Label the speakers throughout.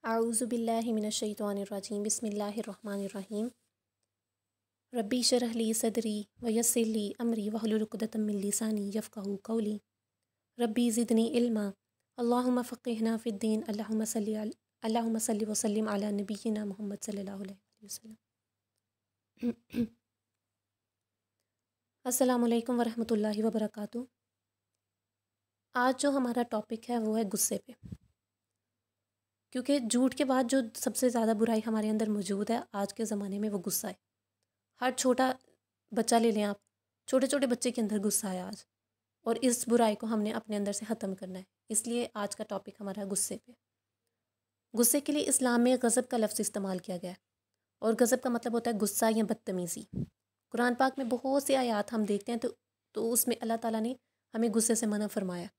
Speaker 1: आऊज़ुबिल्लाहि मिनश्शैतानिर्रजीम बिस्मिल्लाहिर्रहमानिर्रहीम रब्बी शरह ली सदरी व यस्सिर ली अमरी वहलुल उक़दतम मिन लिसानी यफ़क़हू क़ौली रब्बी ज़िदनी इल्मा अल्लाहुम्मा फ़क़्हिना फ़िद्दीन अल्लाहुम्मा सल्लि व सल्लिम अला नबिय्यिना मुहम्मद सल्लल्लाहु अलैहि वसल्लम। अस्सलामु अलैकुम व रहमतुल्लाहि व बरकातुहू। आज जो हमारा टॉपिक है वो है गुस्से पे, क्योंकि झूठ के बाद जो सबसे ज़्यादा बुराई हमारे अंदर मौजूद है आज के ज़माने में वो गुस्सा है। हर छोटा बच्चा ले लें आप, छोटे छोटे बच्चे के अंदर गुस्सा है आज, और इस बुराई को हमने अपने अंदर से ख़त्म करना है। इसलिए आज का टॉपिक हमारा है गुस्से पे। गुस्से के लिए इस्लाम में गज़ब का लफ्ज़ इस्तेमाल किया गया है, और गज़ब का मतलब होता है गुस्सा या बदतमीज़ी। कुरान पाक में बहुत से आयात हम देखते हैं तो उसमें अल्लाह ताला ने हमें गुस्से से मना फरमाया,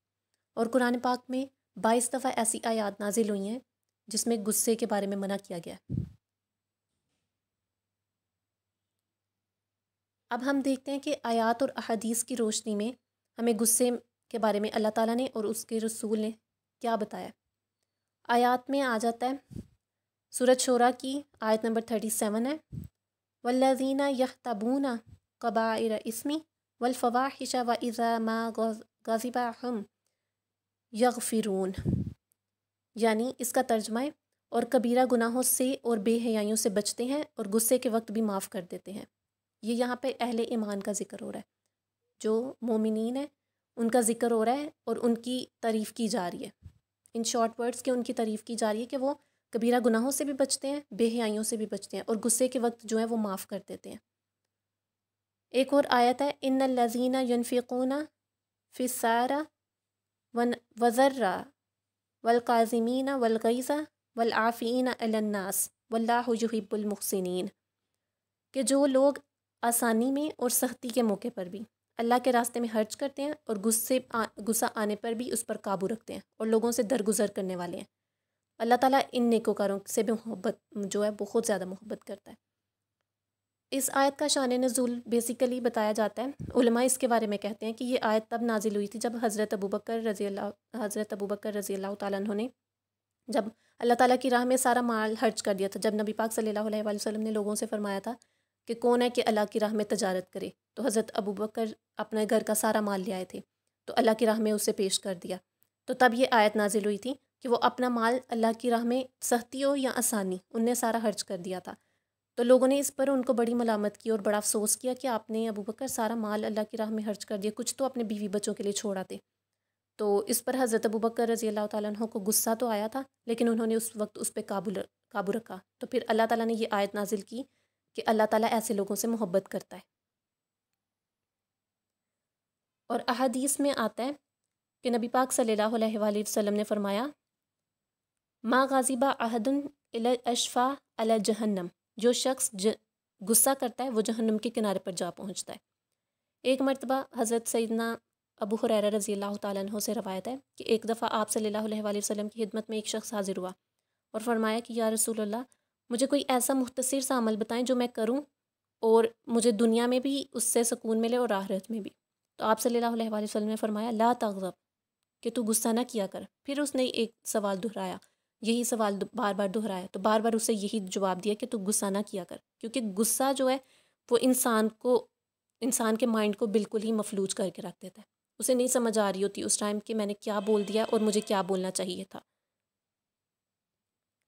Speaker 1: और कुरान पाक में 22 दफ़ा ऐसी आयात नाजिल हुई हैं जिसमें गुस्से के बारे में मना किया गया है। अब हम देखते हैं कि आयात और अहादीस की रोशनी में हमें गुस्से के बारे में अल्लाह ताला ने और उसके रसूल ने क्या बताया। आयात में आ जाता है, सूरत शूरा की आयत नंबर 37 है, वल्लज़ीना यख्तबूना कबाइर इस्मी वल फ़वाहिश व इज़ा मा ग़ज़िबा हम यग़फ़िरून। यानी इसका तर्जुमा है, और कबीरा गुनाहों से और बेहयाइयों से बचते हैं और गुस्से के वक्त भी माफ़ कर देते हैं। ये यहाँ पे अहले ईमान का ज़िक्र हो रहा है, जो मोमिनीन है उनका ज़िक्र हो रहा है और उनकी तारीफ़ की जा रही है। इन शॉर्ट वर्ड्स के उनकी तारीफ़ की जा रही है कि वो कबीरा गुनाहों से भी बचते हैं, बेहयाइयों से भी बचते हैं, और गुस्से के वक्त जो है वो माफ़ कर देते हैं। एक और आयत है, इन्नल लज़ीना युनफ़िक़ूना फ़िस्सारा वज़र्रा वल काज़िमीना वल गैज़ा वल आफ़ीना अलन नास वल्लाहु युहिब्बुल मुहसिनीन। कि जो लोग आसानी में और सख्ती के मौके पर भी अल्लाह के रास्ते में खर्च करते हैं और गुस्सा आने पर भी उस पर काबू रखते हैं और लोगों से दरगुजर करने वाले हैं, अल्लाह ताला इन नेकोकारों से भी मोहब्बत जो है बहुत ज़्यादा मोहब्बत करता है। इस आयत का शान नुज़ूल बेसिकली बताया जाता है। उलमा इसके बारे में कहते हैं कि ये आयत तब नाजिल हुई थी जब हज़रत अबू बकर रज़ी अल्लाह तआला अन्हु ने जब अल्लाह ताला की राह में सारा माल खर्च कर दिया था। जब नबी पाक सल्लल्लाहु अलैहि वसल्लम ने लोगों से फरमाया था कि कौन है कि अल्लाह की राह में तजारत करे, तो हज़रत अबू बकर अपने घर का सारा माल ले आए थे, तो अल्लाह की राह में उसे पेश कर दिया। तो तब ये आयत नाजिल हुई थी कि वो अपना माल अल्लाह की राह में सख्ती हो या आसानी उनने सारा खर्च कर दिया था। तो लोगों ने इस पर उनको बड़ी मलामत की और बड़ा अफसोस किया कि आपने अबू बकर सारा माल अल्लाह की राह में खर्च कर दिया, कुछ तो अपने बीवी बच्चों के लिए छोड़ आते। तो इस पर हज़रत अबू बकर रज़ी अल्लाह तआला अन्हु को गुस्सा तो आया था, लेकिन उन्होंने उस वक्त उस पर काबू रखा। तो फिर अल्लाह ताला ने ये आयत नाजिल की कि अल्लाह ताला ऐसे लोगों से मोहब्बत करता है। और अहादीस में आता है कि नबी पाक सल्लल्लाहु अलैहि वसल्लम ने फरमाया, मा गाज़िबा अहदुन इला अशफ़ा अला जहन्नम। जो शख्स गुस्सा करता है वो जहन्नम के किनारे पर जा पहुँचता है। एक मरतबा हज़रत सैयदना अबू हुरैरा रज़ी अल्लाह तआला अन्हु से रवायत है कि एक दफ़ा आप सल्लल्लाहु अलैहि वसल्लम की खिदमत में एक शख्स हाजिर हुआ और फरमाया कि या रसूल अल्लाह, मुझे कोई ऐसा मुख्तसर सा अमल बताएं जो मैं करूं और मुझे दुनिया में भी उससे सुकून मिले और आखिरत में भी। तो आप सल्लल्लाहु अलैहि वसल्लम ने फरमाया, ला तग़ज़ब, कि तू गुस्सा ना किया कर। फिर उसने एक सवाल दोहराया, यही सवाल बार बार दोहराया, तो बार बार उसे यही जवाब दिया कि तू गुस्सा ना किया कर, क्योंकि गुस्सा जो है वो इंसान के माइंड को बिल्कुल ही मफलूज करके रख देता है। उसे नहीं समझ आ रही होती उस टाइम कि मैंने क्या बोल दिया और मुझे क्या बोलना चाहिए था।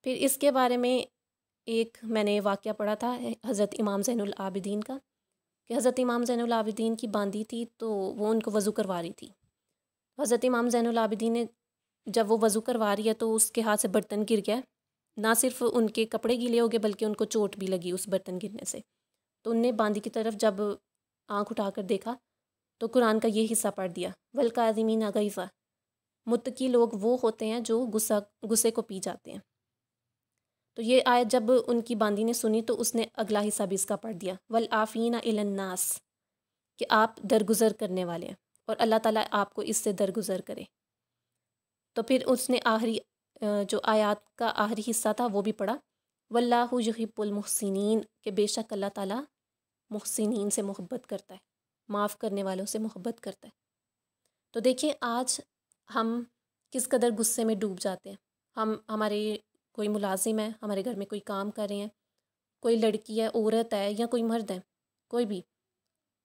Speaker 1: फिर इसके बारे में एक मैंने वाक़या पढ़ा था हज़रत इमाम ज़ैनुल आबिदीन का, कि हज़रत इमाम ज़ैनुल आबिदीन की बांदी थी तो वो उनको वज़ू करवा रही थी। हज़रत इमाम ज़ैनुल आबिदीन ने जब वो वज़ू करवा रही है तो उसके हाथ से बर्तन गिर गया। ना सिर्फ उनके कपड़े गीले हो गए बल्कि उनको चोट भी लगी उस बर्तन गिरने से। तो उनने बांदी की तरफ जब आँख उठाकर देखा तो कुरान का ये हिस्सा पढ़ दिया, वल काज़िमीना गैज़ा। मुत्तकी लोग वो होते हैं जो गुस्से को पी जाते हैं। तो ये आयत जब उनकी बांदी ने सुनी तो उसने अगला हिस्सा भी इसका पढ़ दिया, वल आफ़ीना इलन नास, कि आप दरगुजर करने वाले हैं और अल्लाह ताला आपको इससे दरगुजर करे। तो फिर उसने आखिरी जो आयत का आखिरी हिस्सा था वो भी पढ़ा, वल्लाहु युहिब्बुल मुहसिनीन, के बेशक अल्लाह ताला मुहसिनीन से मोहब्बत करता है, माफ़ करने वालों से मोहब्बत करता है। तो देखिए आज हम किस कदर गुस्से में डूब जाते हैं। हमारे कोई मुलाजिम है, हमारे घर में कोई काम कर रहे हैं, कोई लड़की है, औरत है या कोई मर्द है, कोई भी,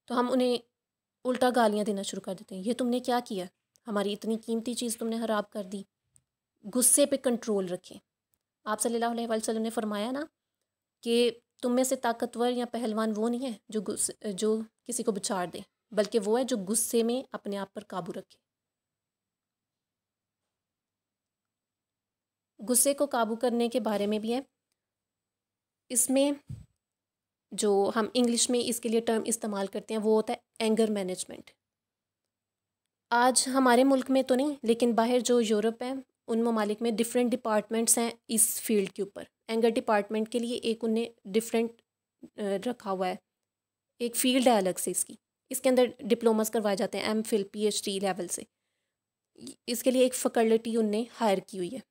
Speaker 1: तो हम उन्हें उल्टा गालियाँ देना शुरू कर देते हैं। ये तुमने क्या किया, हमारी इतनी कीमती चीज़ तुमने ख़राब कर दी। गुस्से पे कंट्रोल रखें। आप सल्लल्लाहु अलैहि वसल्लम ने फरमाया ना कि तुम में से ताकतवर या पहलवान वो नहीं है जो किसी को बिछाड़ दे, बल्कि वो है जो गुस्से में अपने आप पर काबू रखे। गुस्से को काबू करने के बारे में भी है। इसमें जो हम इंग्लिश में इसके लिए टर्म इस्तेमाल करते हैं वो होता है एंगर मैनेजमेंट। आज हमारे मुल्क में तो नहीं, लेकिन बाहर जो यूरोप है उन ममालिक में डिफरेंट डिपार्टमेंट्स हैं इस फील्ड के ऊपर। एंगर डिपार्टमेंट के लिए एक उन्हें डिफरेंट रखा हुआ है, एक फील्ड है अलग से इसकी। इसके अंदर डिप्लोमास करवाए जाते हैं MPhil PhD लेवल से। इसके लिए एक फैकल्टी उनने हायर की हुई है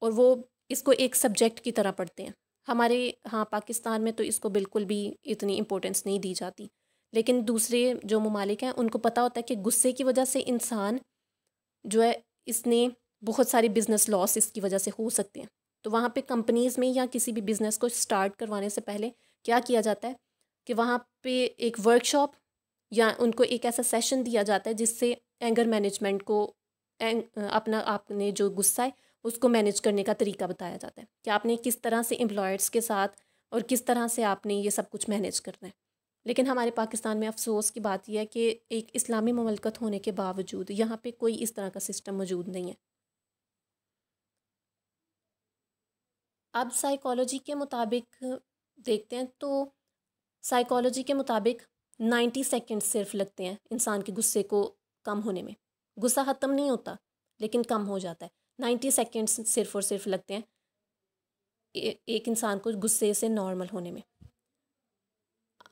Speaker 1: और वो इसको एक सब्जेक्ट की तरह पढ़ते हैं। हमारे यहाँ पाकिस्तान में तो इसको बिल्कुल भी इतनी इम्पोर्टेंस नहीं दी जाती, लेकिन दूसरे जो ममालिक हैं उनको पता होता है कि गुस्से की वजह से इंसान जो है, इसने बहुत सारे बिजनेस लॉस इसकी वजह से हो सकते हैं। तो वहाँ पे कंपनीज़ में या किसी भी बिज़नेस को स्टार्ट करवाने से पहले क्या किया जाता है कि वहाँ पे एक वर्कशॉप या उनको एक ऐसा सेशन दिया जाता है जिससे एंगर मैनेजमेंट को अपना आपने जो गुस्सा है उसको मैनेज करने का तरीका बताया जाता है कि आपने किस तरह से एम्प्लॉयर्स के साथ और किस तरह से आपने ये सब कुछ मैनेज करना है। लेकिन हमारे पाकिस्तान में अफसोस की बात यह है कि एक इस्लामी ममलकत होने के बावजूद यहाँ पे कोई इस तरह का सिस्टम मौजूद नहीं है। अब साइकोलॉजी के मुताबिक देखते हैं तो साइकोलॉजी के मुताबिक 90 सेकेंड सिर्फ लगते हैं इंसान के गुस्से को कम होने में। गुस्सा ख़त्म नहीं होता लेकिन कम हो जाता है। 90 सेकेंड्स सिर्फ और सिर्फ लगते हैं एक इंसान को गुस्से से नॉर्मल होने में।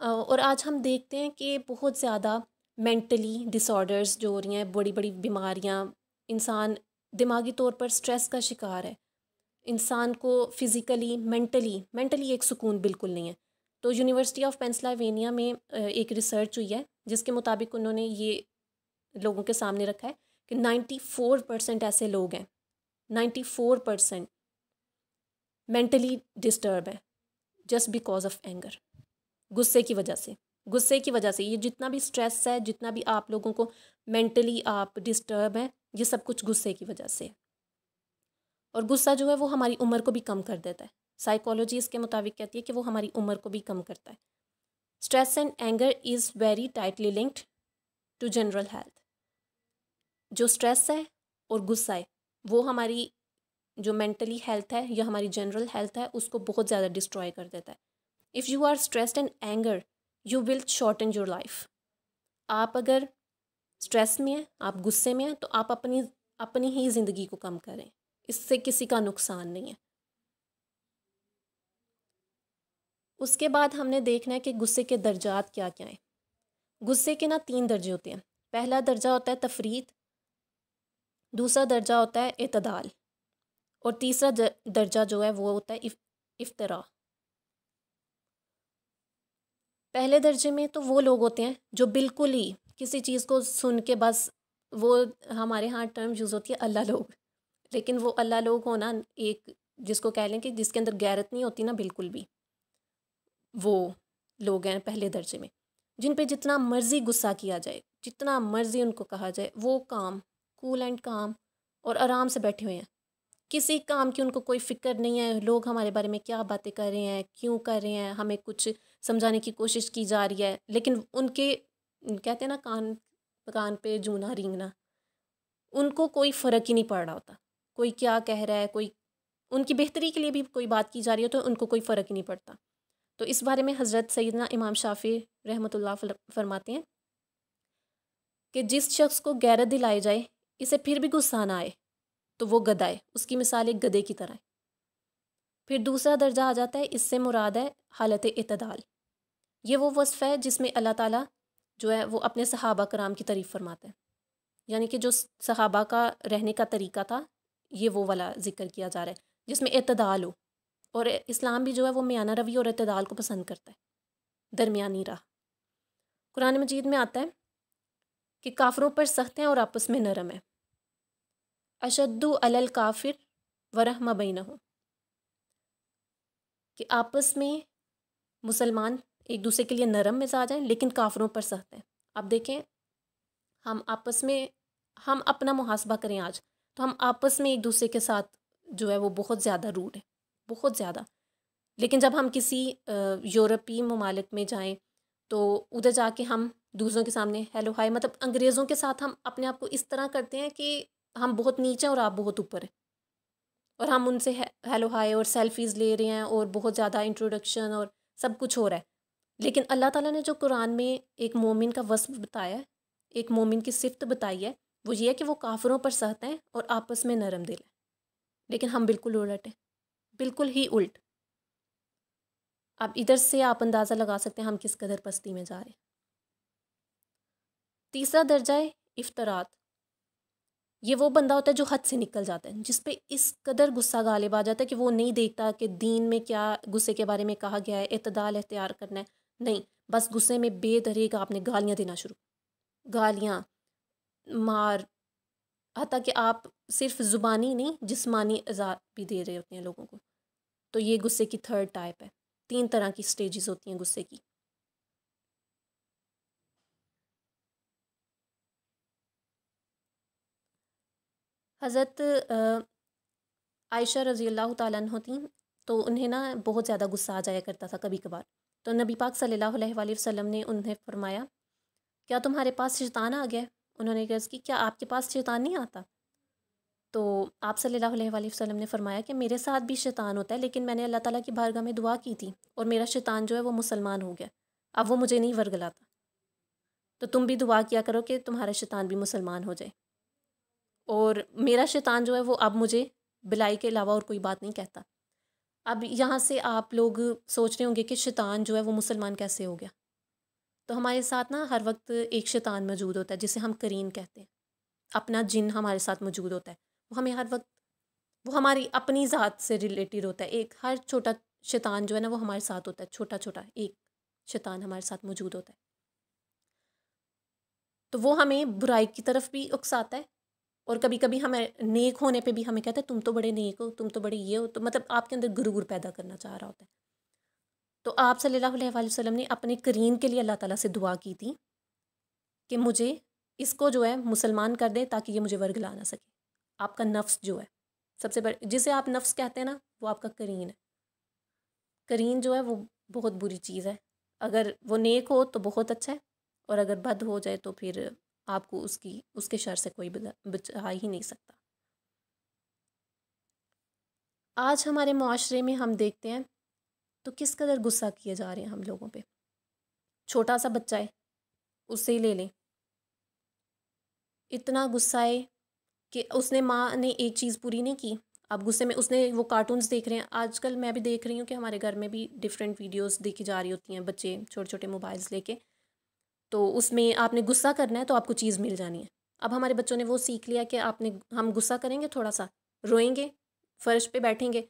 Speaker 1: और आज हम देखते हैं कि बहुत ज़्यादा मेंटली डिसऑर्डर्स जो हो रही हैं, बड़ी बड़ी बीमारियां, इंसान दिमागी तौर पर स्ट्रेस का शिकार है, इंसान को फिज़िकली मेंटली एक सुकून बिल्कुल नहीं है। तो यूनिवर्सिटी ऑफ पेंसिल्वेनिया में एक रिसर्च हुई है जिसके मुताबिक उन्होंने ये लोगों के सामने रखा है कि 94% ऐसे लोग हैं, 94% मेंटली डिस्टर्ब है जस्ट बिकॉज ऑफ एंगर। गुस्से की वजह से, गुस्से की वजह से ये जितना भी स्ट्रेस है, जितना भी आप लोगों को मेंटली आप डिस्टर्ब हैं, ये सब कुछ गुस्से की वजह से। और गुस्सा जो है वो हमारी उम्र को भी कम कर देता है। साइकोलॉजी इसके मुताबिक कहती है कि वो हमारी उम्र को भी कम करता है। Stress and anger is very tightly linked to general health. जो स्ट्रेस है और गुस्सा है वो हमारी जो मेंटली हेल्थ है या हमारी जनरल हेल्थ है उसको बहुत ज़्यादा डिस्ट्रॉय कर देता है। If you are stressed and anger you will shorten your life. आप अगर स्ट्रेस में हैं, आप गुस्से में हैं, तो आप अपनी ही ज़िंदगी को कम करें, इससे किसी का नुकसान नहीं है। उसके बाद हमने देखना है कि गुस्से के दर्जात क्या क्या हैं। गुस्से के ना 3 दर्जे होते हैं। पहला दर्जा होता है तफरीत, दूसरा दर्जा होता है एतदाल और तीसरा दर्जा जो है वो होता है इफ्तरा। पहले दर्जे में तो वो लोग होते हैं जो बिल्कुल ही किसी चीज़ को सुन के बस, वो हमारे यहाँ टर्म यूज़ होती है अल्लाह लोग, लेकिन वो अल्लाह लोग होना एक जिसको कह लें कि जिसके अंदर गैरत नहीं होती ना बिल्कुल भी, वो लोग हैं पहले दर्जे में, जिन पे जितना मर्ज़ी गुस्सा किया जाए, जितना मर्ज़ी उनको कहा जाए, वो काम कूल एंड काम और आराम से बैठे हुए हैं। किसी काम की उनको कोई फ़िक्र नहीं है, लोग हमारे बारे में क्या बातें कर रहे हैं, क्यों कर रहे हैं, हमें कुछ समझाने की कोशिश की जा रही है, लेकिन उनके कहते हैं ना कान कान पे जूना रेंगना, उनको कोई फ़र्क ही नहीं पड़ रहा होता। कोई क्या कह रहा है, कोई उनकी बेहतरी के लिए भी कोई बात की जा रही है तो उनको कोई फ़र्क ही नहीं पड़ता। तो इस बारे में हज़रत सैयदना इमाम शाफ़ी रहमतुल्लाह फरमाते हैं कि जिस शख्स को गैरत दिलाई जाए, इसे फिर भी गुस्सा ना आए, तो वो गधा है, उसकी मिसाल एक गधे की तरह है। फिर दूसरा दर्जा आ जाता है, इससे मुराद है हालत इतदाल। ये वो वस्फ़ है जिसमें अल्लाह ताला जो है वो अपने सहाबा कराम की तारीफ़ फरमाते हैं, यानी कि जो सहाबा का रहने का तरीका था, ये वो वाला ज़िक्र किया जा रहा है जिसमें इतदाल हो। और इस्लाम भी जो है वो मियाना रवि और इतदाल को पसंद करता है, दरमियानी राह। कुरान मजीद में आता है कि काफिरों पर सख्त हैं और आपस में नरम है। अशद्दु अलल काफिर वरहमा बैनहुम। कि आपस में मुसलमान एक दूसरे के लिए नरम मिजाज हैं लेकिन काफिरों पर सख्त हैं। अब देखें, हम आपस में हम अपना मुहासबा करें आज, तो हम आपस में एक दूसरे के साथ जो है वो बहुत ज़्यादा रूड है, बहुत ज़्यादा। लेकिन जब हम किसी यूरोपीय ममालिक में जाएं तो उधर जाके हम दूसरों के सामने हेलो हाय, मतलब अंग्रेज़ों के साथ हम अपने आप को इस तरह करते हैं कि हम बहुत नीचे हैं और आप बहुत ऊपर हैं, और हम उनसे हेलो हाय और सेल्फीज़ ले रहे हैं और बहुत ज़्यादा इंट्रोडक्शन और सब कुछ हो रहा है। लेकिन अल्लाह ताला ने जो कुरान में एक मोमिन का वस्फ बताया है, एक मोमिन की सिफ़त बताई है, वो ये है कि वो काफ़िरों पर सख्त हैं और आपस में नरम दिल है। लेकिन हम बिल्कुल उलट हैं, बिल्कुल ही उल्ट। अब इधर से आप अंदाज़ा लगा सकते हैं हम किस कदर पस्ती में जा रहे हैं। तीसरा दर्जा है इफ्तरात। ये वो बंदा होता है जो हद से निकल जाता है, जिस पे इस कदर गुस्सा गालिब आ जाता है कि वो नहीं देखता कि दीन में क्या गुस्से के बारे में कहा गया है, इत्तदाल इख्तियार करना है। नहीं, बस गुस्से में बेदरीग आपने गालियाँ देना शुरू, गालियाँ, मार, हत्ता कि आप सिर्फ ज़ुबानी नहीं जिस्मानी अज़ा भी दे रहे होते हैं लोगों को। तो ये गुस्से की थर्ड टाइप है। 3 तरह की स्टेजेस होती हैं गुस्से की। हज़रत आयशा रज़ी अल्लाह ताला अन्हा थीं, तो उन्हें ना बहुत ज़्यादा गुस्सा आ जाया करता था कभी-कभार। तो नबी पाक सल्लल्लाहु अलैहि वसल्लम ने उन्हें फ़रमाया, "क्या तुम्हारे पास शैतान आ गया है?" उन्होंने अर्ज़ की, "क्या आपके पास शैतान नहीं आता?" तो आप सल्लल्लाहु अलैहि वसल्लम ने फ़रमाया कि मेरे साथ भी शैतान होता है, लेकिन मैंने अल्लाह ताला की बारगाह में दुआ की थी और मेरा शैतान जो है वो मुसलमान हो गया। अब वो मुझे नहीं वर्गलाता। तो तुम भी दुआ किया करो कि तुम्हारा शैतान भी मुसलमान हो जाए। और मेरा शैतान जो है वो अब मुझे बिलाई के अलावा और कोई बात नहीं कहता। अब यहाँ से आप लोग सोच रहे होंगे कि शैतान जो है वो मुसलमान कैसे हो गया? तो हमारे साथ ना हर वक़्त एक शैतान मौजूद होता है जिसे हम करीन कहते हैं। अपना जिन हमारे साथ मौजूद होता है। वो हमें हर वक़्त, वो हमारी अपनी ज़ात से रिलेटेड होता है। एक हर छोटा शैतान जो है ना वो हमारे साथ होता है, छोटा-छोटा एक शैतान हमारे साथ मौजूद होता है। तो वो हमें बुराई की तरफ भी उकसाता है और कभी-कभी हमें नेक होने पे भी हमें कहता है तुम तो बड़े नेक हो, तुम तो बड़े ये हो, तो मतलब आपके अंदर गुरूर पैदा करना चाह रहा होता है। तो आप सल्लल्लाहु अलैहि वसल्लम ने अपने करीन के लिए अल्लाह ताला से दुआ की थी कि मुझे इसको जो है मुसलमान कर दें ताकि ये मुझे वर्गला ना सके। आपका नफ्स जो है, सबसे बड़े जिसे आप नफ्स कहते हैं ना, वो आपका करीन है। करीन जो है वो बहुत बुरी चीज़ है। अगर वो नेक हो तो बहुत अच्छा है, और अगर बद हो जाए तो फिर आपको उसके शर से कोई बचा ही नहीं सकता। आज हमारे मुआशरे में हम देखते हैं तो किस कदर गुस्सा किए जा रहे हैं हम लोगों पे। छोटा सा बच्चा है, उससे ही ले लें, इतना गुस्सा है कि उसने माँ ने एक चीज़ पूरी नहीं की, अब गुस्से में उसने वो कार्टून्स देख रहे हैं। आजकल मैं भी देख रही हूँ कि हमारे घर में भी डिफरेंट वीडियोस देखी जा रही होती हैं, बच्चे छोटे-छोटे मोबाइल्स लेके। तो उसमें आपने गुस्सा करना है तो आपको चीज़ मिल जानी है। अब हमारे बच्चों ने वो सीख लिया कि हम गुस्सा करेंगे थोड़ा-सा, रोएँगे, फ़र्श पे बैठेंगे,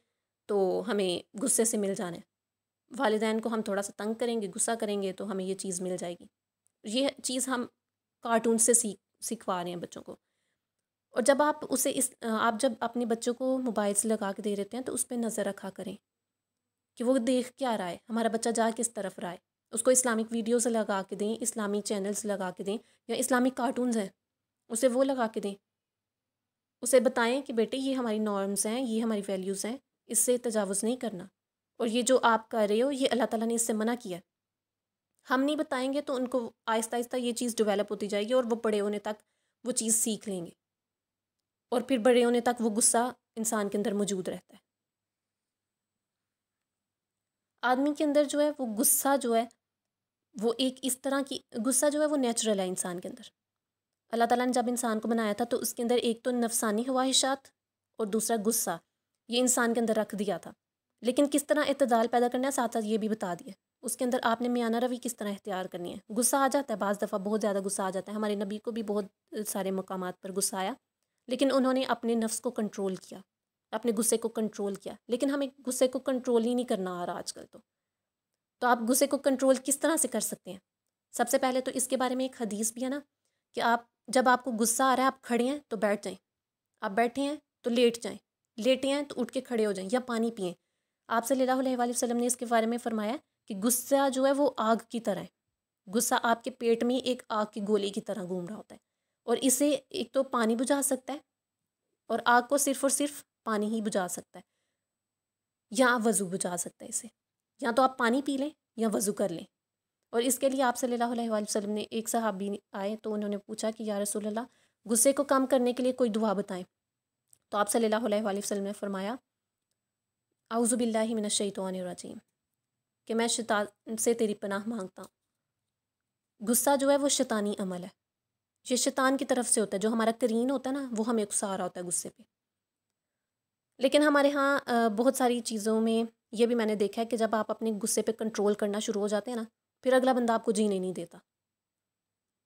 Speaker 1: तो हमें गुस्से से मिल जाना है। वालिदैन को हम थोड़ा-सा तंग करेंगे, गुस्सा करेंगे तो हमें ये चीज़ मिल जाएगी। ये चीज़ हम कार्टून से सिखवा रहे हैं बच्चों को। और जब आप जब अपने बच्चों को मोबाइल्स लगा के दे देते हैं तो उस पे नज़र रखा करें कि वो देख क्या रहा है, हमारा बच्चा जा किस तरफ रहा है। उसको इस्लामिक वीडियोज़ लगा के दें, इस्लामी चैनल्स लगा के दें, या इस्लामिक कार्टून्स हैं, उसे वो लगा के दें। उसे बताएं कि बेटे ये हमारी नॉर्म्स हैं, ये हमारी वैल्यूज़ हैं, इससे तजावुज़ नहीं करना, और ये जो आप कर रहे हो ये अल्लाह ताला ने इससे मना किया है। हम नहीं बताएंगे तो उनको आहिस्ता-आहिस्ता ये चीज़ डेवलप होती जाएगी और वो बड़े होने तक वो चीज़ सीख लेंगे, और फिर बड़े होने तक वो गुस्सा इंसान के अंदर मौजूद रहता है। आदमी के अंदर जो है वो गुस्सा जो है वो एक इस तरह की गुस्सा जो है वो नेचुरल है इंसान के अंदर। अल्लाह ताला ने जब इंसान को बनाया था तो उसके अंदर एक तो नफसानी ख्वाहिशात और दूसरा गुस्सा, ये इंसान के अंदर रख दिया था। लेकिन किस तरह इत्तेदाल पैदा करना है साथ साथ ये भी बता दिया। उसके अंदर आपने मियाना रवि किस तरह इख्तियार करनी है। गुस्सा आ जाता है, बाज़ दफ़ा बहुत ज़्यादा गुस्सा आ जाता है। हमारे नबी को भी बहुत सारे मकामात पर गुस्सा आया, लेकिन उन्होंने अपने नफ्स को कंट्रोल किया, अपने गुस्से को कंट्रोल किया। लेकिन हमें गुस्से को कंट्रोल ही नहीं करना आ रहा आजकल। तो आप गुस्से को कंट्रोल किस तरह से कर सकते हैं? सबसे पहले तो इसके बारे में एक हदीस भी है ना, कि आप जब आपको गुस्सा आ रहा है, आप खड़े हैं तो बैठ जाएँ, आप बैठे हैं तो लेट जाएँ, लेटे हैं तो उठ के खड़े हो जाएँ या पानी पिएँ। आप सल्लल्लाहु अलैहि वसल्लम ने इसके बारे में फरमाया कि गुस्सा जो है वो आग की तरह है। गुस्सा आपके पेट में एक आग की गोली की तरह घूम रहा होता है, और इसे एक तो पानी बुझा सकता है, और आग को सिर्फ और सिर्फ पानी ही बुझा सकता है, या वज़ू बुझा सकता है इसे। या तो आप पानी पी लें या वज़ू कर लें। और इसके लिए आप सल्लल्लाहु अलैहि वसल्लम ने, एक सहाबी आए तो उन्होंने पूछा कि या रसूल अल्लाह, गुस्से को कम करने के लिए कोई दुआ बताएं। तो आप सल्लल्लाहु अलैहि वसल्लम ने फरमाया, औज़ु बिल्लाहि मिनश शैतानिर रजीम, कि मैं शैतान से तेरी पनाह मांगता हूँ। गुस्सा जो है वो शैतानी अमल है, ये शैतान की तरफ से होता है। जो हमारा करीन होता है ना, वो हमें उकसा रहा होता है गुस्से पे। लेकिन हमारे यहाँ बहुत सारी चीज़ों में ये भी मैंने देखा है कि जब आप अपने गुस्से पे कंट्रोल करना शुरू हो जाते हैं ना, फिर अगला बंदा आपको जीने नहीं देता।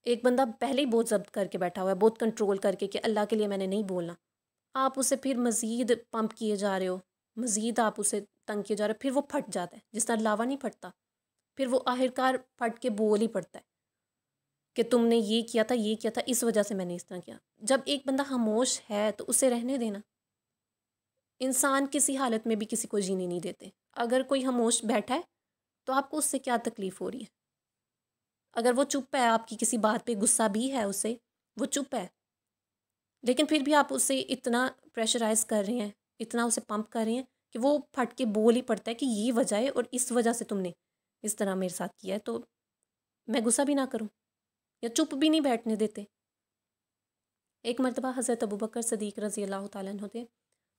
Speaker 1: एक बंदा पहले ही बहुत ज़ब्त करके बैठा हुआ है, बहुत कंट्रोल करके कि अल्लाह के लिए मैंने नहीं बोलना। आप उसे फिर मज़ीद पंप किए जा रहे हो, मज़ीद आप उसे तंग किए जा रहे हो, फिर वो फट जाता है। जिस तरह लावा नहीं फटता, फिर वो आखिरकार फट के बोल ही पड़ता है कि तुमने ये किया था, ये किया था, इस वजह से मैंने इस तरह किया। जब एक बंदा खामोश है तो उसे रहने देना। इंसान किसी हालत में भी किसी को जीने नहीं देते। अगर कोई खामोश बैठा है तो आपको उससे क्या तकलीफ़ हो रही है? अगर वो चुप है, आपकी किसी बात पे गुस्सा भी है उसे, वो चुप है, लेकिन फिर भी आप उसे इतना प्रेशराइज़ कर रहे हैं, इतना उसे पंप कर रहे हैं कि वो फट के बोल ही पड़ता है कि ये वजह है और इस वजह से तुमने इस तरह मेरे साथ किया है, तो मैं गुस्सा भी ना करूँ, या चुप भी नहीं बैठने देते। एक मर्तबा हज़रत अबू बकर सदीक़ रज़ी अल्लाह तआला अन्हु थे,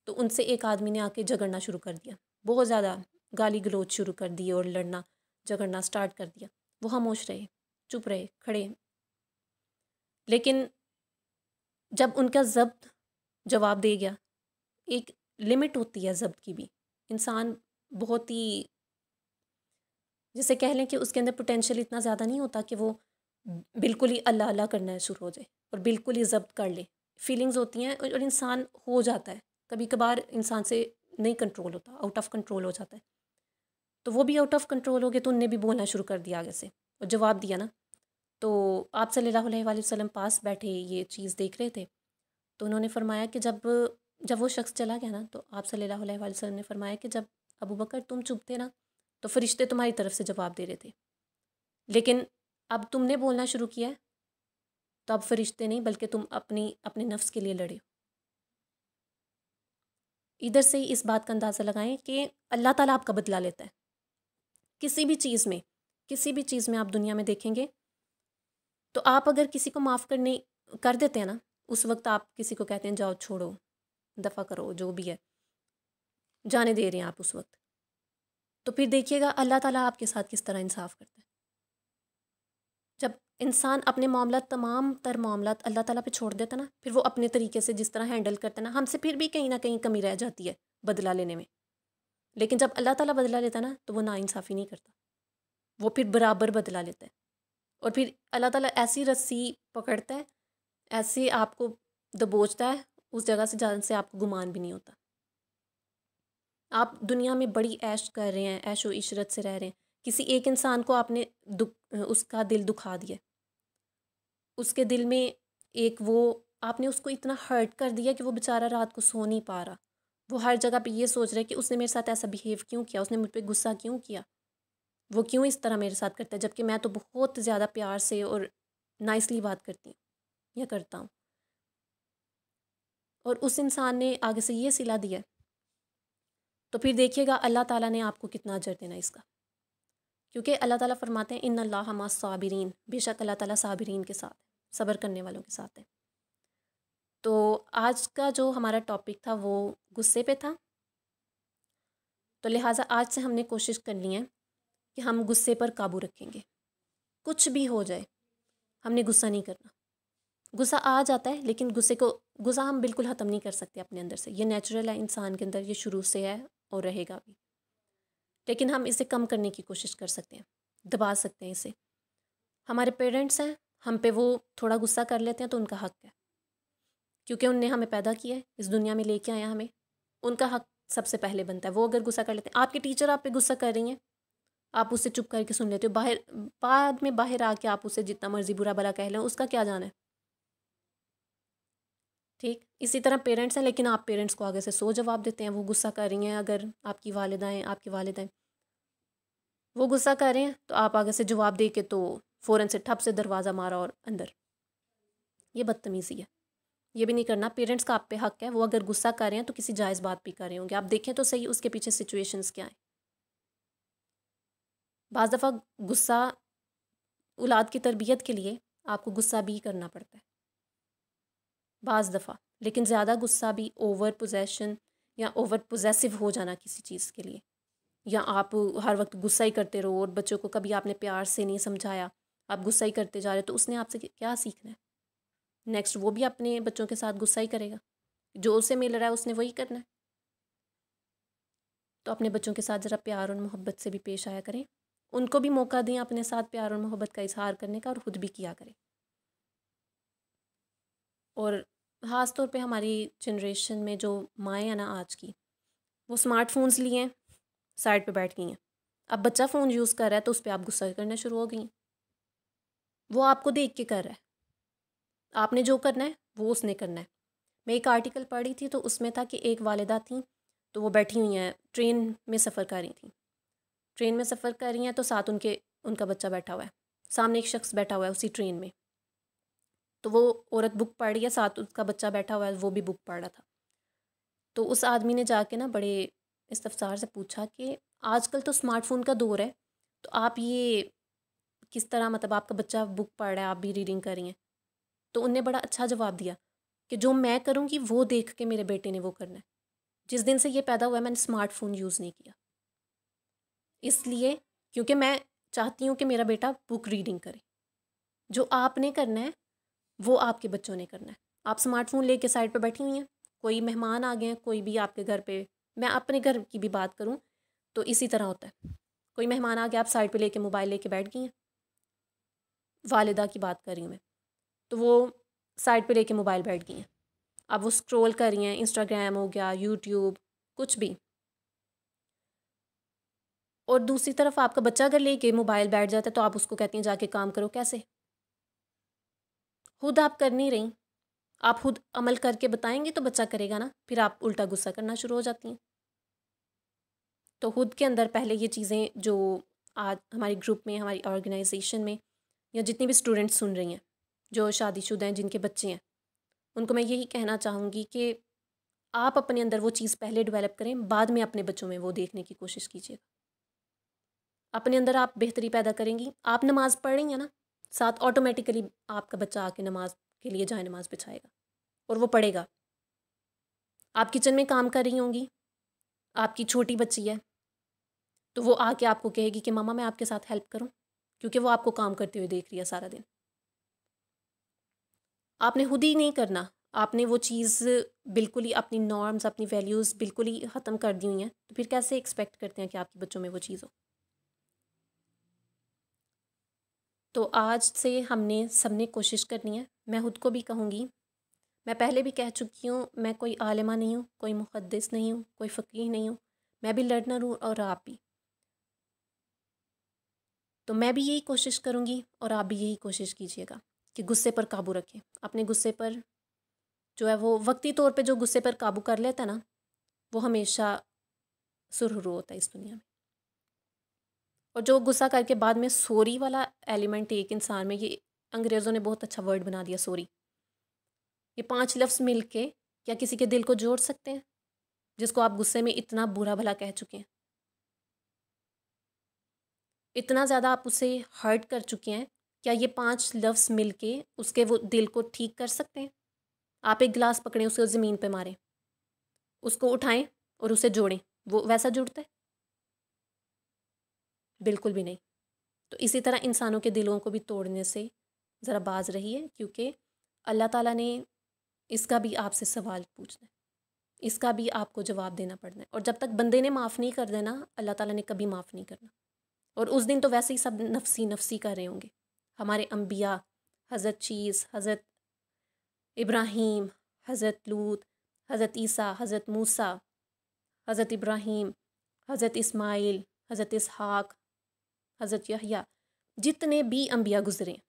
Speaker 1: तो उनसे एक आदमी ने आके झगड़ना शुरू कर दिया। बहुत ज़्यादा गाली गलौज शुरू कर दी और लड़ना झगड़ना स्टार्ट कर दिया। वो खामोश रहे, चुप रहे, खड़े। लेकिन जब उनका ज़ब्त जवाब दे गया, एक लिमिट होती है ज़ब्त की भी। इंसान बहुत ही, जैसे कह लें कि उसके अंदर पोटेंशियल इतना ज़्यादा नहीं होता कि वो बिल्कुल ही अल्लाह अल्लाह करना शुरू हो जाए और बिल्कुल ही ज़ब्त कर ले। फीलिंग्स होती हैं और इंसान हो जाता है। कभी कभार इंसान से नहीं कंट्रोल होता, आउट ऑफ कंट्रोल हो जाता है। तो वो भी आउट ऑफ कंट्रोल हो गए, तो उनने भी बोलना शुरू कर दिया आगे से और जवाब दिया ना। तो आप सल्लल्लाहु अलैहि वसल्लम पास बैठे ये चीज़ देख रहे थे, तो उन्होंने फरमाया कि जब जब वो शख्स चला गया ना, तो आप सल्लल्लाहु अलैहि वसल्लम ने फरमाया कि जब अबू बकर तुम चुप थे ना, तो फरिश्ते तुम्हारी तरफ से जवाब दे रहे थे, लेकिन अब तुमने बोलना शुरू किया है, तो अब फरिश्ते नहीं बल्कि तुम अपनी अपने नफ्स के लिए लड़े हो। इधर से ही इस बात का अंदाज़ा लगाएं कि अल्लाह ताला आपका बदला लेता है। किसी भी चीज़ में, किसी भी चीज़ में आप दुनिया में देखेंगे, तो आप अगर किसी को माफ़ करने कर देते हैं ना, उस वक्त आप किसी को कहते हैं जाओ छोड़ो, दफ़ा करो, जो भी है, जाने दे रहे हैं आप उस वक्त। तो फिर देखिएगा अल्लाह ताला आपके साथ किस तरह इंसाफ करता है। जब इंसान अपने मामला, तमाम तर मामला अल्लाह ताला पे छोड़ देता ना, फिर वो अपने तरीके से जिस तरह हैंडल करता है ना, हमसे फिर भी कहीं ना कहीं कमी रह जाती है बदला लेने में। लेकिन जब अल्लाह ताला बदला लेता ना, तो वो नाइंसाफ़ी नहीं करता, वो फिर बराबर बदला लेता है। और फिर अल्लाह ताला ऐसी रस्सी पकड़ता है, ऐसे आपको दबोचता है उस जगह से जहाँ से आपको गुमान भी नहीं होता। आप दुनिया में बड़ी ऐश कर रहे हैं, ऐशो इशरत से रह रहे हैं, किसी एक इंसान को आपने उसका दिल दुखा दिया, उसके दिल में एक वो, आपने उसको इतना हर्ट कर दिया कि वो बेचारा रात को सो नहीं पा रहा। वो हर जगह पे ये सोच रहा है कि उसने मेरे साथ ऐसा बिहेव क्यों किया, उसने मुझ पे गुस्सा क्यों किया, वो क्यों इस तरह मेरे साथ करता है, जबकि मैं तो बहुत ज़्यादा प्यार से और नाइसली बात करती हूँ या करता हूँ। और उस इंसान ने आगे से ये सिला दिया, तो फिर देखिएगा अल्लाह ताला ने आपको कितना अजर देना इसका। क्योंकि अल्लाह ताला फरमाते हैं इन्ना अल्लाह मअस साबिरीन, बेशक अल्लाह ताला साबिरीन के साथ, सब्र करने वालों के साथ है। तो आज का जो हमारा टॉपिक था वो गुस्से पे था, तो लिहाजा आज से हमने कोशिश करनी है कि हम गुस्से पर काबू रखेंगे। कुछ भी हो जाए, हमने गुस्सा नहीं करना। गुस्सा आ जाता है, लेकिन गुस्सा हम बिल्कुल ख़त्म नहीं कर सकते अपने अंदर से। ये नेचुरल है इंसान के अंदर, ये शुरू से है और रहेगा भी। लेकिन हम इसे कम करने की कोशिश कर सकते हैं, दबा सकते हैं इसे। हमारे पेरेंट्स हैं, हम पे वो थोड़ा गुस्सा कर लेते हैं तो उनका हक़ है, क्योंकि उनने हमें पैदा किया है, इस दुनिया में लेके आया हमें, उनका हक़ सबसे पहले बनता है। वो अगर गुस्सा कर लेते हैं, आपके टीचर आप पे गुस्सा कर रही हैं, आप उससे चुप करके सुन लेते हो, बाद में बाहर आके आप उसे जितना मर्ज़ी बुरा भला कह लें, उसका क्या जाना है। ठीक इसी तरह पेरेंट्स हैं, लेकिन आप पेरेंट्स को आगे से 100 जवाब देते हैं। वो गुस्सा कर रही हैं, अगर आपकी वालिदाएँ आपके वालिद हैं, वो गुस्सा कर रहे हैं तो आप आगे से जवाब दे के तो फ़ौरन से ठप से दरवाज़ा मारा और अंदर। ये बदतमीज़ी है, ये भी नहीं करना। पेरेंट्स का आप पे हक है, वो अगर गुस्सा कर रहे हैं तो किसी जायज़ बात भी कर रहे होंगे। आप देखें तो सही उसके पीछे सिचुएशंस क्या हैं। बाज़ दफ़ा गुस्सा औलाद की तरबियत के लिए आपको गुस्सा भी करना पड़ता है बाज़ दफ़ा, लेकिन ज़्यादा गुस्सा भी ओवर पोजेशन या ओवर पोजेसिव हो जाना किसी चीज़ के लिए, या आप हर वक्त गुस्सा ही करते रहो और बच्चों को कभी आपने प्यार से नहीं समझाया, आप गुस्सा ही करते जा रहे हो, तो उसने आपसे क्या सीखना है। नेक्स्ट वो भी अपने बच्चों के साथ गुस्सा ही करेगा, जो उसे मिल रहा है उसने वही करना है। तो अपने बच्चों के साथ ज़रा प्यार और मोहब्बत से भी पेश आया करें, उनको भी मौका दें अपने साथ प्यार और मोहब्बत का इजहार करने का, और ख़ुद भी किया करें। और ख़ास तौर पे हमारी जनरेशन में जो माएँ हैं ना आज की, वो स्मार्टफोन्स लिए हैं, साइड पे बैठ गई हैं। अब बच्चा फ़ोन यूज़ कर रहा है तो उस पे आप गुस्सा करना शुरू हो गई। वो आपको देख के कर रहा है, आपने जो करना है वो उसने करना है। मैं एक आर्टिकल पढ़ी थी तो उसमें था कि एक वालिदा थी, तो वो बैठी हुई हैं, ट्रेन में सफ़र कर रही थी। ट्रेन में सफ़र कर रही हैं तो साथ उनका बच्चा बैठा हुआ है, सामने एक शख्स बैठा हुआ है उसी ट्रेन में। तो वो औरत बुक पढ़ रही है, साथ उसका बच्चा बैठा हुआ है, वो भी बुक पढ़ रहा था। तो उस आदमी ने जाके ना बड़े इस्तफसार से पूछा कि आजकल तो स्मार्टफ़ोन का दौर है, तो आप ये किस तरह, मतलब आपका बच्चा बुक पढ़ रहा है, आप भी रीडिंग कर रही हैं। तो उनने बड़ा अच्छा जवाब दिया कि जो मैं करूँगी वो देख के मेरे बेटे ने वो करना है। जिस दिन से ये पैदा हुआ है मैंने स्मार्टफ़ोन यूज़ नहीं किया, इसलिए क्योंकि मैं चाहती हूँ कि मेरा बेटा बुक रीडिंग करे। जो आपने करना है वो आपके बच्चों ने करना है। आप स्मार्टफ़ोन लेके साइड पे बैठी हुई हैं, कोई मेहमान आ गए हैं, कोई भी आपके घर पे, मैं अपने घर की भी बात करूँ तो इसी तरह होता है। कोई मेहमान आ गया, आप साइड पे लेके मोबाइल लेके बैठ गई हैं, वालिदा की बात कर रही हूँ मैं, तो वो साइड पे लेके मोबाइल बैठ गई हैं। अब वो स्क्रॉल कर रही हैं, इंस्टाग्राम हो गया, यूट्यूब, कुछ भी। और दूसरी तरफ आपका बच्चा अगर लेके मोबाइल बैठ जाता है तो आप उसको कहती हैं जाके काम करो। कैसे? खुद आप कर नहीं रही, आप खुद अमल करके बताएंगी तो बच्चा करेगा ना, फिर आप उल्टा गुस्सा करना शुरू हो जाती हैं। तो खुद के अंदर पहले ये चीज़ें, जो आज हमारे ग्रुप में, हमारी ऑर्गेनाइजेशन में, या जितनी भी स्टूडेंट्स सुन रही हैं जो शादीशुदा हैं, जिनके बच्चे हैं, उनको मैं यही कहना चाहूँगी कि आप अपने अंदर वो चीज़ पहले डेवलप करें, बाद में अपने बच्चों में वो देखने की कोशिश कीजिएगा। अपने अंदर आप बेहतरी पैदा करेंगी। आप नमाज़ पढ़ रही हैं ना, साथ ऑटोमेटिकली आपका बच्चा आके नमाज के लिए जाए नमाज़ बिछाएगा और वो पढ़ेगा। आप किचन में काम कर रही होंगी, आपकी छोटी बच्ची है, तो वो आके आपको कहेगी कि मम्मा मैं आपके साथ हेल्प करूँ, क्योंकि वो आपको काम करते हुए देख रही है सारा दिन। आपने खुद ही नहीं करना, आपने वो चीज़ बिल्कुल ही, अपनी नॉर्म्स, अपनी वैल्यूज़ बिल्कुल ही ख़त्म कर दी हुई हैं, तो फिर कैसे एक्सपेक्ट करते हैं कि आपके बच्चों में वो चीज़ हो। तो आज से हमने सबने कोशिश करनी है, मैं खुद को भी कहूँगी, मैं पहले भी कह चुकी हूँ, मैं कोई आलिमा नहीं हूँ, कोई मुहद्दिस नहीं हूँ, कोई फ़कीह नहीं हूँ, मैं भी लर्नर हूँ और आप भी। तो मैं भी यही कोशिश करूँगी और आप भी यही कोशिश कीजिएगा कि गुस्से पर काबू रखें। अपने गुस्से पर जो है, वो वक्ती तौर पे जो गुस्से पर काबू कर लेता है ना, वो हमेशा सुरखरू होता है इस दुनिया में। और जो गुस्सा करके बाद में सॉरी वाला एलिमेंट एक इंसान में, ये अंग्रेज़ों ने बहुत अच्छा वर्ड बना दिया, सॉरी। ये 5 लफ्ज़ मिल के क्या किसी के दिल को जोड़ सकते हैं, जिसको आप गुस्से में इतना बुरा भला कह चुके हैं, इतना ज़्यादा आप उसे हर्ट कर चुके हैं। क्या ये 5 लफ्ज़ मिल के उसके वो दिल को ठीक कर सकते हैं? आप एक गिलास पकड़ें, उसे ज़मीन पे मारें, उसको उठाएं और उसे जोड़ें, वो वैसा जुड़ता है? बिल्कुल भी नहीं। तो इसी तरह इंसानों के दिलों को भी तोड़ने से ज़रा बाज रहिए, क्योंकि अल्लाह ताला ने इसका भी आपसे सवाल पूछना है, इसका भी आपको जवाब देना पड़ना है। और जब तक बंदे ने माफ़ नहीं कर देना, अल्लाह ताला ने कभी माफ़ नहीं करना। और उस दिन तो वैसे ही सब नफसी नफसी कर रहे होंगे। हमारे अम्बिया, हज़रत शीस, हज़रत इब्राहीम, हज़रत लूत, हज़रत ईसा, हज़रत मूसा, हज़रत इब्राहीम, हज़रत इस्माइल, हज़रत इसहाक, हज़रत यहया, जितने भी अम्बिया गुज़रे,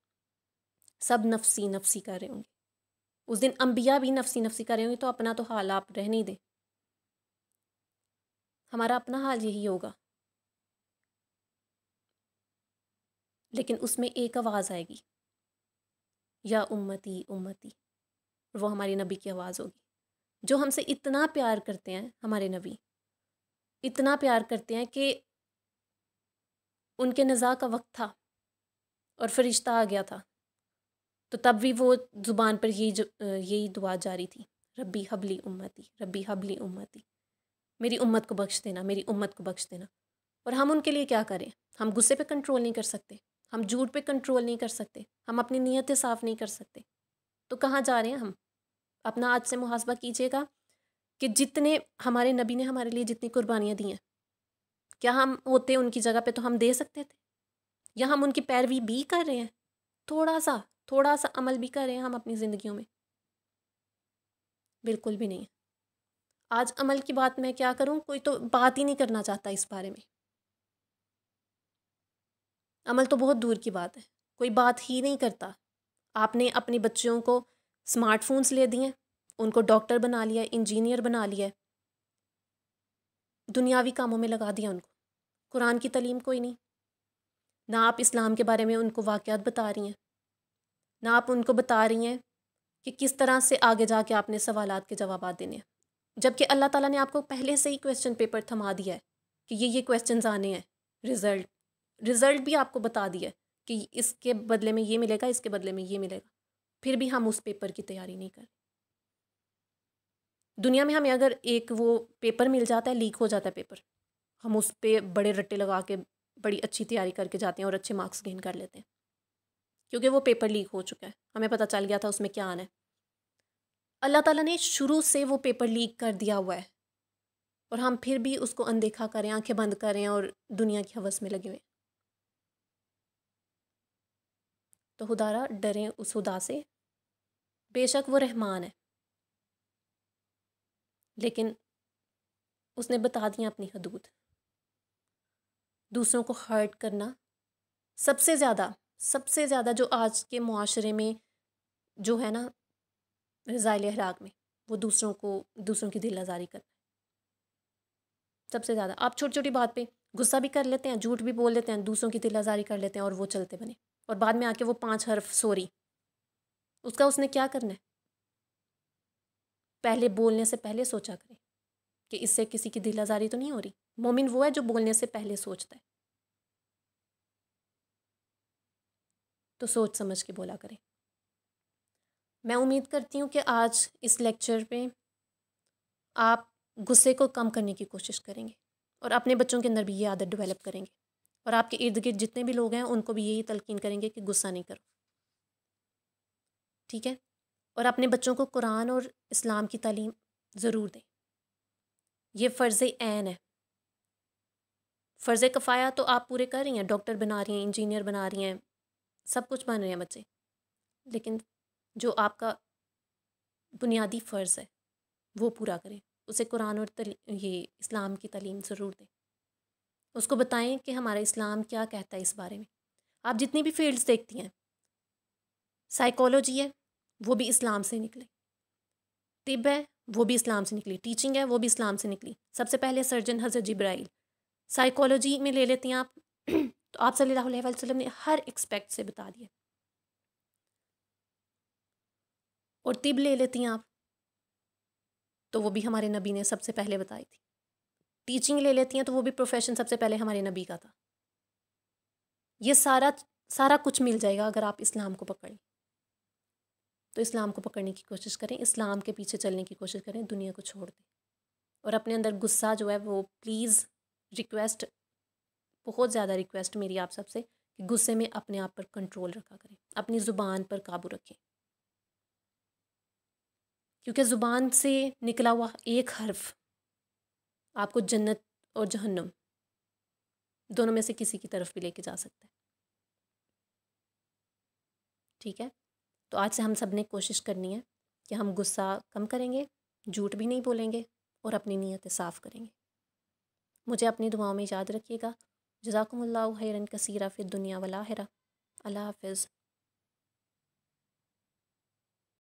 Speaker 1: सब नफसी नफसी कर रहे होंगे। उस दिन अंबिया भी नफसी नफसी कर रहे होंगे, तो अपना तो हाल आप रहने ही दें। हमारा अपना हाल यही होगा, लेकिन उसमें एक आवाज़ आएगी, या उम्मती उम्मती, और वो हमारी नबी की आवाज़ होगी, जो हमसे इतना प्यार करते हैं। हमारे नबी इतना प्यार करते हैं कि उनके नज़ा का वक्त था और फरिश्ता आ गया था, तो तब भी वो ज़ुबान पर यही दुआ जारी थी, रब्बी हबली उम्मती, रब्बी हबली उम्मती, मेरी उम्मत को बख्श देना, मेरी उम्मत को बख्श देना। और हम उनके लिए क्या करें? हम गुस्से पे कंट्रोल नहीं कर सकते, हम झूठ पे कंट्रोल नहीं कर सकते, हम अपनी नीयतें साफ़ नहीं कर सकते, तो कहाँ जा रहे हैं हम? अपना आज से मुहासबा कीजिएगा कि जितने हमारे नबी ने हमारे लिए जितनी कुर्बानियाँ दी हैं, क्या हम होते उनकी जगह पे तो हम दे सकते थे? या हम उनकी पैरवी भी कर रहे हैं? थोड़ा सा अमल भी कर रहे हैं हम अपनी ज़िंदगियों में? बिल्कुल भी नहीं। आज अमल की बात मैं क्या करूँ, कोई तो बात ही नहीं करना चाहता इस बारे में। अमल तो बहुत दूर की बात है, कोई बात ही नहीं करता। आपने अपने बच्चों को स्मार्टफोन्स ले दिए, उनको डॉक्टर बना लिया, इंजीनियर बना लिया, दुनियावी कामों में लगा दिया उनको। कुरान की तालीम कोई नहीं, ना आप इस्लाम के बारे में उनको वाक़यात बता रही हैं, ना आप उनको बता रही हैं कि किस तरह से आगे जाके आपने सवालात के जवाब देने हैं। जबकि अल्लाह ताला ने आपको पहले से ही क्वेश्चन पेपर थमा दिया है कि ये क्वेश्चंस आने हैं, रिज़ल्ट रिज़ल्ट भी आपको बता दिया है कि इसके बदले में ये मिलेगा, इसके बदले में ये मिलेगा। फिर भी हम उस पेपर की तैयारी नहीं कर। दुनिया में हमें अगर एक वो पेपर मिल जाता है, लीक हो जाता है पेपर, हम उस पे बड़े रट्टे लगा के बड़ी अच्छी तैयारी करके जाते हैं और अच्छे मार्क्स गेन कर लेते हैं, क्योंकि वो पेपर लीक हो चुका है, हमें पता चल गया था उसमें क्या आना है। अल्लाह ताला ने शुरू से वो पेपर लीक कर दिया हुआ है, और हम फिर भी उसको अनदेखा करें, आंखें बंद करें और दुनिया की हवस में लगे हुए। तो खुदारा डरें उस खुदा से, बेशक वो रहमान है, लेकिन उसने बता दिया अपनी हदूद। दूसरों को हर्ट करना सबसे ज़्यादा जो आज के मुआशरे में जो है ना, रज़ाइल अखलाक में, वो दूसरों की दिल आज़ारी करना सबसे ज़्यादा। आप छोटी छोटी बात पे गुस्सा भी कर लेते हैं, झूठ भी बोल लेते हैं, दूसरों की दिल आज़ारी कर लेते हैं, और वो चलते बने, और बाद में आके वो 5 हर्फ सॉरी, उसका उसने क्या करना है? पहले बोलने से पहले सोचा करें कि इससे किसी की दिल आज़ारी तो नहीं हो रही। मोमिन वो है जो बोलने से पहले सोचता है, तो सोच समझ के बोला करें। मैं उम्मीद करती हूँ कि आज इस लेक्चर पे आप गुस्से को कम करने की कोशिश करेंगे, और अपने बच्चों के अंदर भी ये आदत डेवलप करेंगे, और आपके इर्द गिर्द जितने भी लोग हैं उनको भी यही तलकीन करेंगे कि गुस्सा नहीं करो, ठीक है? और अपने बच्चों को कुरान और इस्लाम की तालीम ज़रूर दें, ये फ़र्ज़ ऐन है। फ़र्ज़ कफ़ाया तो आप पूरे कर रही हैं, डॉक्टर बना रही हैं, इंजीनियर बना रही हैं, सब कुछ बन रहे हैं बच्चे, लेकिन जो आपका बुनियादी फ़र्ज़ है वो पूरा करें, उसे कुरान और ये इस्लाम की तालीम ज़रूर दें। उसको बताएं कि हमारा इस्लाम क्या कहता है इस बारे में। आप जितनी भी फील्ड्स देखती हैं, साइकोलॉजी है वो भी इस्लाम से निकले, तिब है वो भी इस्लाम से निकली, टीचिंग है वो भी इस्लाम से निकली। सबसे पहले सर्जन हज़रत जिब्राइल, साइकोलॉजी में ले लेती हैं आप तो आप सल्लल्लाहु अलैहि वसल्लम ने हर एक्सपेक्ट से बता दिया। और तिब ले लेती हैं आप तो वो भी हमारे नबी ने सबसे पहले बताई थी। टीचिंग ले लेती हैं तो वो भी प्रोफेशन सबसे पहले हमारे नबी का था। ये सारा सारा कुछ मिल जाएगा अगर आप इस्लाम को पकड़ लें। तो इस्लाम को पकड़ने की कोशिश करें, इस्लाम के पीछे चलने की कोशिश करें, दुनिया को छोड़ दें, और अपने अंदर गुस्सा जो है वो प्लीज़, रिक्वेस्ट, बहुत ज़्यादा रिक्वेस्ट मेरी आप सबसे, कि गुस्से में अपने आप पर कंट्रोल रखा करें, अपनी ज़ुबान पर काबू रखें, क्योंकि ज़ुबान से निकला हुआ एक हर्फ आपको जन्नत और जहन्नम दोनों में से किसी की तरफ भी लेके जा सकता है, ठीक है? तो आज से हम सब ने कोशिश करनी है कि हम गुस्सा कम करेंगे, झूठ भी नहीं बोलेंगे, और अपनी नीयतें साफ़ करेंगे। मुझे अपनी दुआओं में याद रखिएगा। जज़ाकुमुल्लाहु खैरन कसीरा फ़िद दुनिया वल आखिरा। अल्लाह हाफ़िज़।